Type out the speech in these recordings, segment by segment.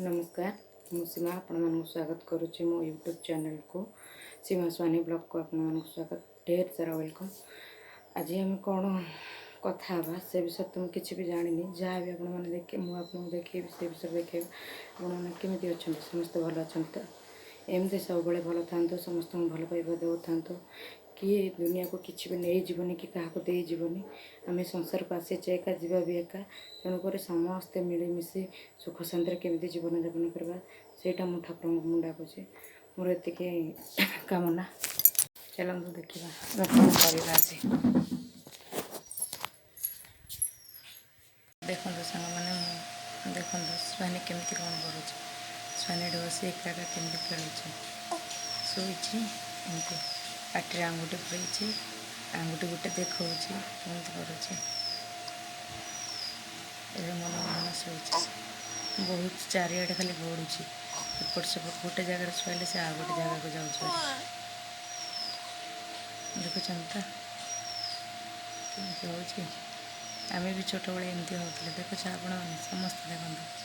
नमस्कार मु सीमा आपण स्वागत करुच्ची मो यूट्यूब चैनल को सीमा स्वानी ब्लॉग को आपण स्वागत ढेर सारा वेलकम। आज आम कौन कथा से विषय तुम किसी भी जानी जहाँ भी आपने देखे मुझे देखे से विषय देखे आपमि अच्छा समस्त भल अच्छा तो एमती सब भल था समस्त भल पाइबा दे था किए दुनिया को किसी भी नहीं जीवनी कि क्या दे जीवनी आम संसार को आसीचे एका जीवा भी एका तेणुक समस्ते मिलमिशि सुख शांति केमी जीवन यापन करवा सेटा मु ठाकुर मुझे डाकुचे मोर एति कामना। चलते देखा कौन करवा देखो सांग मैंने देखो स्वानी केमी कौन कर स्वानी बस एका केमी खेलुचे शोची एमती पाटे आंगुठी पड़ी आंगुठी गोटे देखा करुचे मन मन शोचे बहुत चारिआडे खाली गड़ुची एपट सेपट गोटे जगार शुआले से आ गोटे जगह को जाऊँ देखुन तो कमी हो आम भी छोट बड़े एमती होते देखुच आप समस्त देखते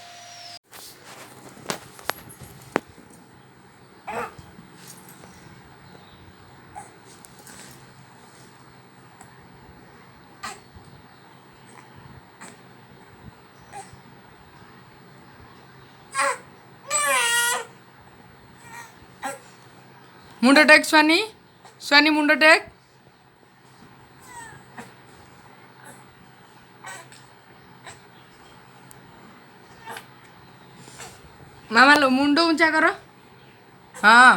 मुंड टेक स्वानी स्वानी मुंड टेक मामा लो मुंड ऊंचा कर हाँ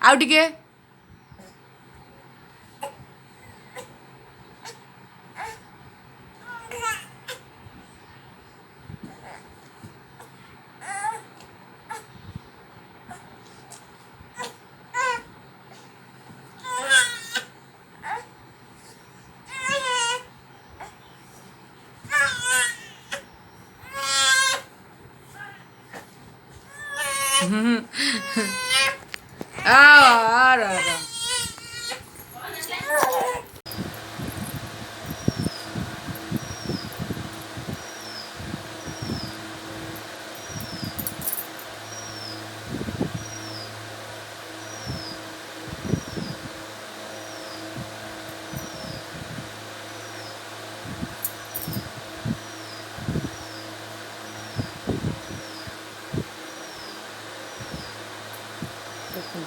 आउ टिके आ रहा देखो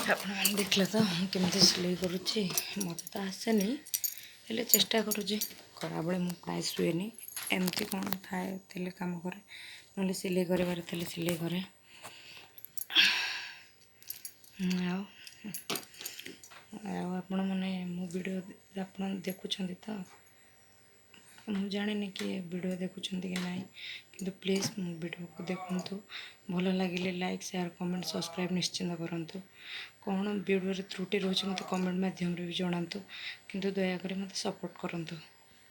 ଆପଣମାନେ ଦେଖିଲେ ତ ମୁଁ କେମିତି ସିଲେଇ କରୁଛି। ମୋତେ ତ ଆସେନି, ହେଲେ ଚେଷ୍ଟା କରୁଛି। ଖରାବେଳେ ମୁଁ ପ୍ରାୟ ଶୁଏନି, ଏମିତି କ'ଣ ଥାଏ ଥିଲେ କାମ କରେ, ନହେଲେ ସିଲେଇ କରିବାରେ ଥିଲେ ସିଲେଇ କରେ। ଆଉ ଆଉ ଆପଣମାନେ ମୋ ଭିଡ଼ିଓ ଆପଣ ଦେଖୁଛନ୍ତି ତ? ମୁଁ ଜାଣିନି କି ଭିଡ଼ିଓ ଦେଖୁଛନ୍ତି କି ନାହିଁ, କିନ୍ତୁ ପ୍ଲିଜ୍ ମୋ ଭିଡ଼ିଓକୁ ଦେଖନ୍ତୁ। ଭଲ ଲାଗିଲେ ଲାଇକ୍, ସେୟାର, କମେଣ୍ଟ, ସବସ୍କ୍ରାଇବ୍ ନିଶ୍ଚିନ୍ତ କରନ୍ତୁ। କ'ଣ ଭିଡ଼ିଓରେ ତ୍ରୁଟି ରହୁଛି ମୋତେ କମେଣ୍ଟ ମାଧ୍ୟମରେ ବି ଜଣାନ୍ତୁ, କିନ୍ତୁ ଦୟାକରି ମୋତେ ସପୋର୍ଟ କରନ୍ତୁ।